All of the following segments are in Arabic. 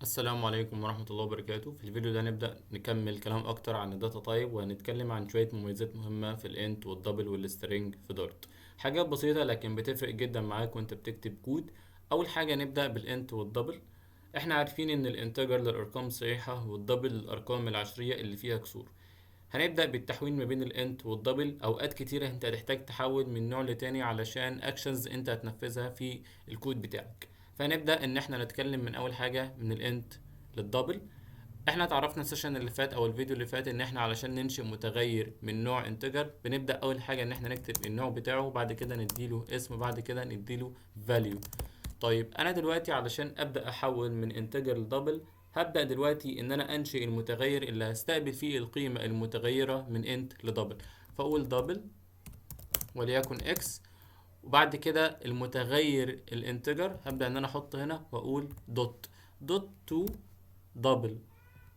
السلام عليكم ورحمة الله وبركاته. في الفيديو ده نبدأ نكمل كلام أكتر عن الداتا تايب، وهنتكلم عن شوية مميزات مهمة في الانت والدبل والسترينج في دارت. حاجات بسيطة لكن بتفرق جدا معاك وانت بتكتب كود. أول حاجة نبدأ بالانت والدبل. احنا عارفين ان الانتجر للأرقام الصحيحة والدبل للأرقام العشرية اللي فيها كسور. هنبدأ بالتحويل ما بين الانت والدبل. أوقات كتيرة انت هتحتاج تحول من نوع لتاني علشان اكشنز انت هتنفذها في الكود بتاعك. فهنبدأ ان احنا نتكلم من اول حاجة من الانت للدبل. احنا اتعرفنا السيشن اللي فات او الفيديو اللي فات ان احنا علشان ننشئ متغير من نوع انتجر بنبدأ اول حاجة ان احنا نكتب النوع بتاعه، وبعد كده نديله اسم، وبعد كده نديله value. طيب انا دلوقتي علشان ابدأ احول من انتجر لدبل، هبدأ دلوقتي ان انا انشئ المتغير اللي هستقبل فيه القيمة المتغيرة من انت لدبل. فاقول دبل وليكن اكس، وبعد كده المتغير الانتجر هبدأ ان انا احط هنا واقول دوت تو دبل.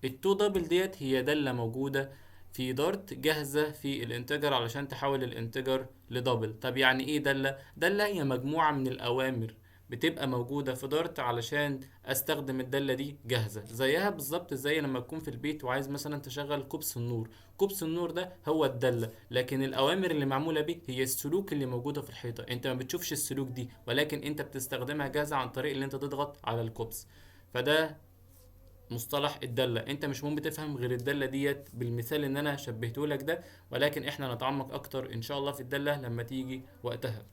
التو دبل ديت هي دالة موجودة في دارت جاهزة في الانتجر علشان تحول الانتجر لدبل. طب يعني ايه دالة؟ دالة هي مجموعة من الأوامر بتبقى موجودة في دارت علشان استخدم الدالة دي جاهزة. زيها بالظبط زي لما تكون في البيت وعايز مثلا تشغل كوبس النور. كوبس النور ده هو الدالة، لكن الأوامر اللي معمولة بيه هي السلوك اللي موجودة في الحيطة. انت ما بتشوفش السلوك دي، ولكن انت بتستخدمها جاهزة عن طريق اللي انت تضغط على الكوبس. فده مصطلح الدالة. انت مش مهم تفهم غير الدالة ديت بالمثال اللي انا شبهته لك ده، ولكن احنا نتعمق اكتر ان شاء الله في الدالة لما تيجي وقتها.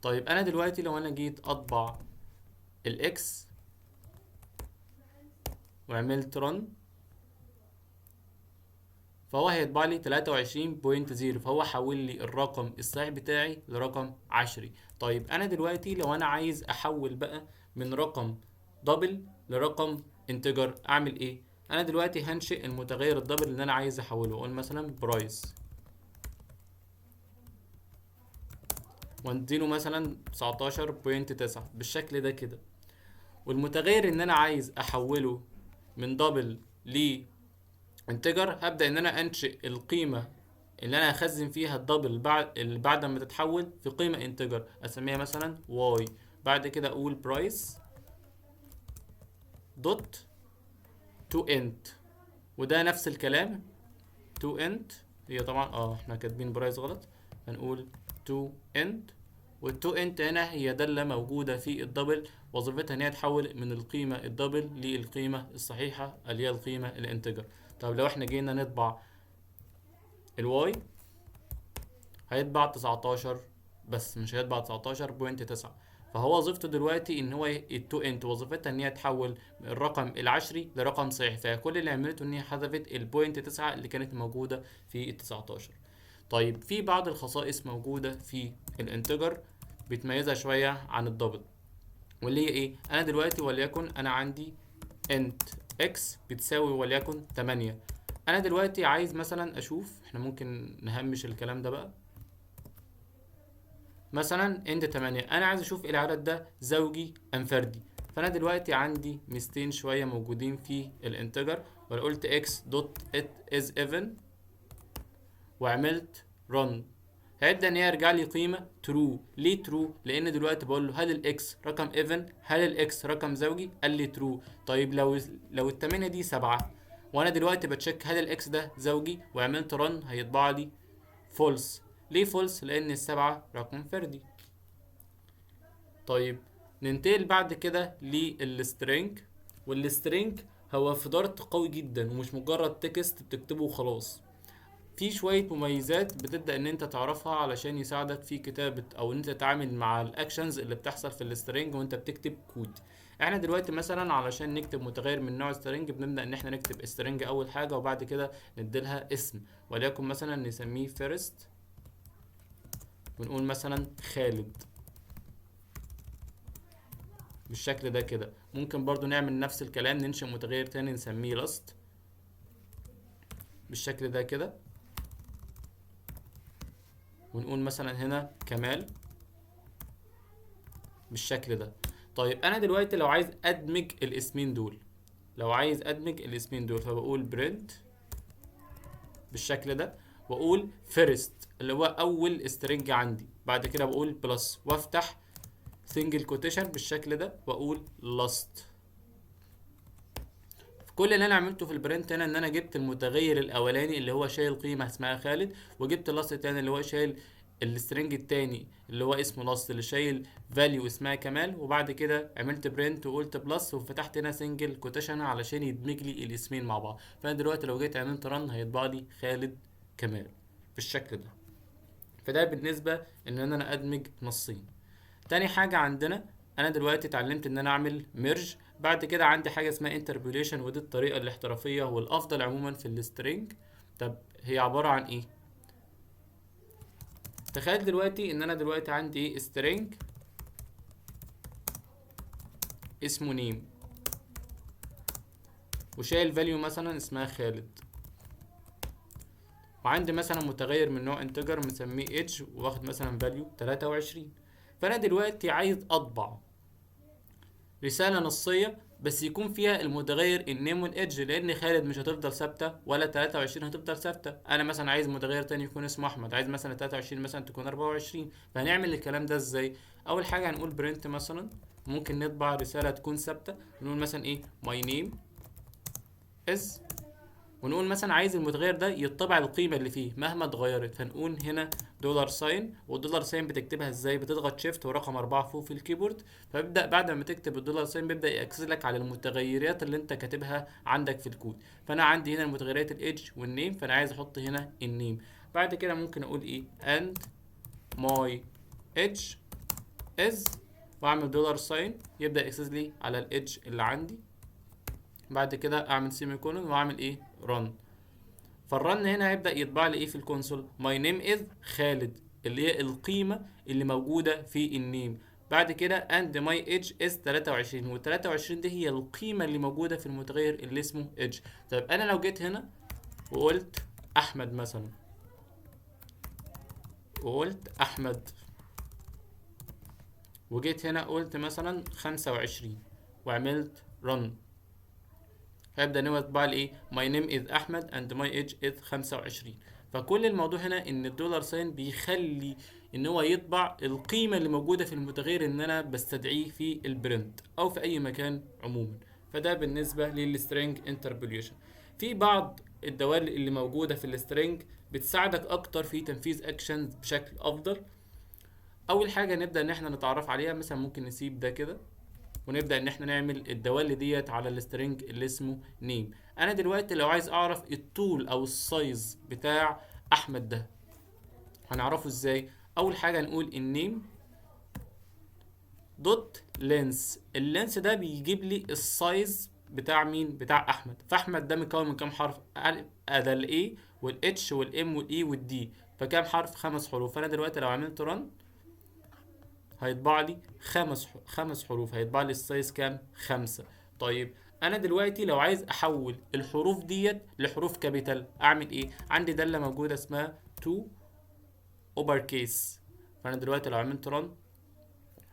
طيب انا دلوقتي لو انا جيت اطبع الاكس وعملت رن، فهو هيطبع لي 23.0، فهو حول لي الرقم الصحيح بتاعي لرقم عشري. طيب انا دلوقتي لو انا عايز احول بقى من رقم دبل لرقم انتجر اعمل ايه؟ انا دلوقتي هنشئ المتغير الدبل اللي انا عايز احوله، اقول مثلا برايس واديله مثلا 19.9 بالشكل ده كده. والمتغير ان انا عايز احوله من دبل انتجر، هبدأ ان انا انشئ القيمة اللي انا هخزن فيها الدبل بعد ما تتحول في قيمة انتجر، اسميها مثلا واي. بعد كده اقول برايس دوت تو انت، وده نفس الكلام تو انت. هي طبعا احنا كاتبين برايس غلط، هنقول تو انت. والتو انت هنا هي دالة موجودة في الدبل، وظيفتها ان هي تحول من القيمة الدبل للقيمة الصحيحة اللي هي القيمة الانتجر. طب لو احنا جينا نطبع الواي هيطبع 19 بس، مش هيطبع 19.9. فهو وظيفته دلوقتي ان هو التو انت وظيفتها ان هي تحول الرقم العشري لرقم صحيح، فكل اللي عملته ان هي حذفت البوينت 9 اللي كانت موجودة في ال 19. طيب في بعض الخصائص موجودة في الانتجر بتميزها شوية عن الدبل، واللي هي ايه؟ انا دلوقتي وليكن انا عندي انت اكس بتساوي وليكن 8. انا دلوقتي عايز مثلا اشوف، احنا ممكن نهمش الكلام ده بقى. مثلا انت 8، انا عايز اشوف العدد ده زوجي ام فردي. فانا دلوقتي عندي ميزتين شويه موجودين في الانتجر، ولو قلت اكس دوت ات از ايفن وعملت رن، هيبدا ان هي يرجع لي قيمه ترو. ليه ترو؟ لان دلوقتي بقول له هل الاكس رقم ايفن، هل الاكس رقم زوجي؟ قال لي ترو. طيب لو التمانية دي 7، وانا دلوقتي بتشيك هل الاكس ده زوجي وعملت رن، هيطبع لي فولس. ليه فولس؟ لان السبعة رقم فردي. طيب ننتقل بعد كده للسترينج. والسترينج هو في دارت قوي جدا ومش مجرد تكست بتكتبه وخلاص. في شوية مميزات بتبدأ ان انت تعرفها علشان يساعدك في كتابة او ان انت تتعامل مع الاكشنز اللي بتحصل في السترينج وانت بتكتب كود. احنا دلوقتي مثلا علشان نكتب متغير من نوع سترينج بنبدأ ان احنا نكتب سترينج اول حاجة، وبعد كده نديلها اسم، وليكن مثلا نسميه فيرست، ونقول مثلا خالد بالشكل ده كده. ممكن برضو نعمل نفس الكلام، ننشئ متغير تاني نسميه لاست بالشكل ده كده، ونقول مثلا هنا كمال بالشكل ده. طيب انا دلوقتي لو عايز ادمج الاسمين دول، فبقول برنت بالشكل ده، واقول فيرست اللي هو اول استرنج عندي، بعد كده بقول بلس وافتح سنجل كوتيشن بالشكل ده، واقول لاست. كل اللي انا عملته في البرنت هنا ان انا جبت المتغير الاولاني اللي هو شايل قيمه اسمها خالد، وجبت اللاست التاني اللي هو شايل السترنج التاني اللي هو اسمه لاست اللي شايل فاليو اسمها كمال، وبعد كده عملت برنت وقلت بلس وفتحت هنا سنجل كوتيشن علشان يدمج لي الاسمين مع بعض. فانا دلوقتي لو جيت عملت رن هيطبع لي خالد كمال بالشكل ده. فده بالنسبه ان انا ادمج نصين. تاني حاجة عندنا، انا دلوقتي اتعلمت ان انا اعمل ميرج. بعد كده عندي حاجة اسمها انتربوليشن، ودي الطريقة الاحترافية والافضل عموما في السترينج. طب هي عبارة عن ايه؟ تخيل دلوقتي ان انا دلوقتي عندي ايه سترينج اسمه نيم، وشايل فاليو مثلا اسمها خالد، وعندي مثلا متغير من نوع انتجر مسميه ايدج واخد مثلا فاليو 23. فانا دلوقتي عايز اطبع رسالة نصية بس يكون فيها المتغير النيم والايدج، لان خالد مش هتفضل ثابتة ولا 23 هتفضل ثابتة. انا مثلا عايز متغير تاني يكون اسمه احمد، عايز مثلا 23 مثلا تكون 24. فهنعمل الكلام ده ازاي؟ اول حاجة هنقول برنت مثلا، ممكن نطبع رسالة تكون ثابتة، نقول مثلا ايه my name is، ونقول مثلا عايز المتغير ده يطبع القيمة اللي فيه مهما اتغيرت، فنقول هنا دولار ساين. والدولار ساين بتكتبها ازاي؟ بتضغط شيفت ورقم 4 فوق في الكيبورد، فبيبدأ بعد ما تكتب الدولار ساين بيبدأ يأكسس لك على المتغيرات اللي انت كاتبها عندك في الكود. فانا عندي هنا المتغيرات الايدج والنيم، فانا عايز احط هنا النيم. بعد كده ممكن اقول ايه and my edge is، واعمل دولار ساين يبدأ يأكسس لي على الايدج اللي عندي. بعد كده اعمل سيمي كولون واعمل ايه run. فالرن هنا هيبدأ يطبع لي ايه في الكونسول؟ my name is خالد، اللي هي القيمة اللي موجودة في النيم. بعد كده and my age is 23، وال 23 دي هي القيمة اللي موجودة في المتغير اللي اسمه age. طيب انا لو جيت هنا وقلت احمد مثلا، وقلت احمد، وجيت هنا قلت مثلا 25 وعملت run، هيبدأ ان هو يطبع لي ايه my name is احمد and my age is 25. فكل الموضوع هنا ان الدولار ساين بيخلي ان هو يطبع القيمة اللي موجودة في المتغير ان انا بستدعيه في البرنت او في اي مكان عموما. فده بالنسبة للسترينج انتربوليشن. في بعض الدوال اللي موجودة في السترينج بتساعدك اكتر في تنفيذ اكشنز بشكل افضل. اول حاجة نبدأ ان احنا نتعرف عليها، مثلا ممكن نسيب ده كده ونبدأ ان احنا نعمل الدوال ديت على السترنج اللي اسمه نيم. انا دلوقتي لو عايز اعرف الطول او السايز بتاع احمد ده هنعرفه ازاي؟ اول حاجة نقول النيم دوت لينس. اللينس ده بيجيب لي السايز بتاع مين؟ بتاع احمد. فاحمد ده مكون من كام حرف؟ ده الاي والاتش والام والاي والدي، فكام حرف؟ 5 حروف. فانا دلوقتي لو عملت رن هيطبع لي خمس حروف، هيطبع لي السايز كام؟ 5. طيب انا دلوقتي لو عايز احول الحروف ديت لحروف كابيتال اعمل ايه؟ عندي دالة موجودة اسمها تو اوبر كيس. فانا دلوقتي لو عملت رن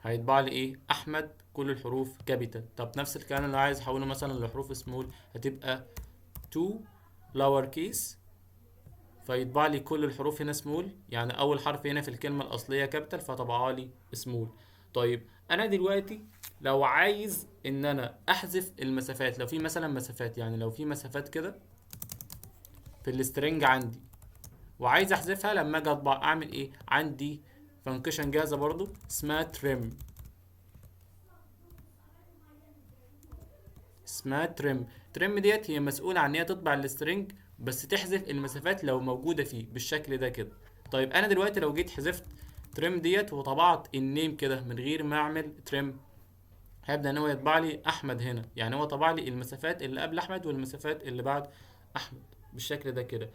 هيطبع لي ايه؟ احمد كل الحروف كابيتال. طب نفس الكلام لو عايز احوله مثلا لحروف سمول هتبقى تو لور كيس، فيطبع لي كل الحروف هنا سمول، يعني اول حرف هنا في الكلمه الاصليه كابيتال فطبعها لي سمول. طيب انا دلوقتي لو عايز ان انا احذف المسافات، لو في مثلا مسافات، يعني لو في مسافات كده في السترنج عندي وعايز احذفها لما اجي اطبع اعمل ايه؟ عندي فانكشن جاهزه برضو اسمها تريم. تريم ديت هي مسؤوله عن ان هي تطبع السترنج بس تحذف المسافات لو موجوده فيه بالشكل ده كده. طيب انا دلوقتي لو جيت حذفت تريم ديت وطبعت النيم كده من غير ما اعمل تريم، هيبدا ان هو يطبع لي احمد هنا، يعني هو طبع لي المسافات اللي قبل احمد والمسافات اللي بعد احمد بالشكل ده كده.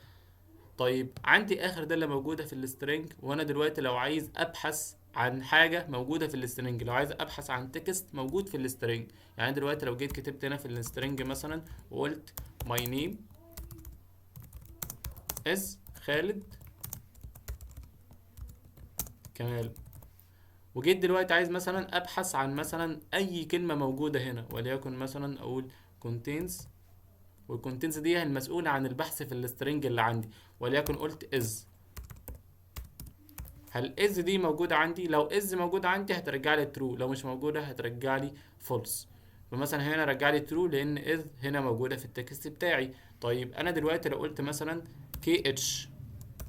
طيب عندي اخر داله موجوده في السترنج، وانا دلوقتي لو عايز ابحث عن حاجه موجوده في السترنج، لو عايز ابحث عن تكست موجود في السترنج، يعني دلوقتي لو جيت كتبت هنا في السترنج مثلا وقلت my name is خالد كمال، وجيت دلوقتي عايز مثلا ابحث عن مثلا اي كلمه موجوده هنا، وليكن مثلا اقول contains، والكونتينز دي المسؤوله عن البحث في السترنج اللي عندي، وليكن قلت is. هل از دي موجودة عندي؟ لو از موجودة عندي هترجع لي ترو، لو مش موجودة هترجع لي فولس. فمثلا هنا رجع لي true لان is هنا موجودة في التكست بتاعي. طيب انا دلوقتي لو قلت مثلا kh،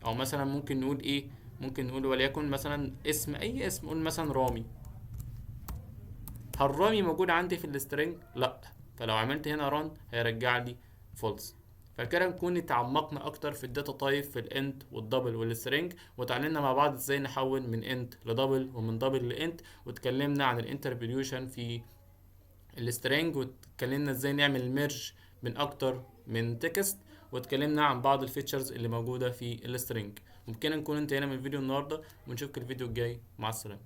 او مثلا ممكن نقول ايه، ممكن نقول وليكن مثلا اسم، اي اسم، نقول مثلا رامي. هل رامي موجود عندي في السترنج؟ لا. فلو عملت هنا run هيرجع لي false. فكده نكون اتعمقنا اكتر في الداتا تايب في الانت والدبل والسترنج، وتعلمنا مع بعض ازاي نحول من انت لدبل ومن دبل لانت، واتكلمنا عن الانتربريوشن في السترنج، واتكلمنا ازاي نعمل ميرج من اكتر من تكست، واتكلمنا عن بعض الفيتشرز اللي موجودة في السترنج. ممكن نكون انتهينا من الفيديو النهاردة، ونشوفك الفيديو الجاي. مع السلامة.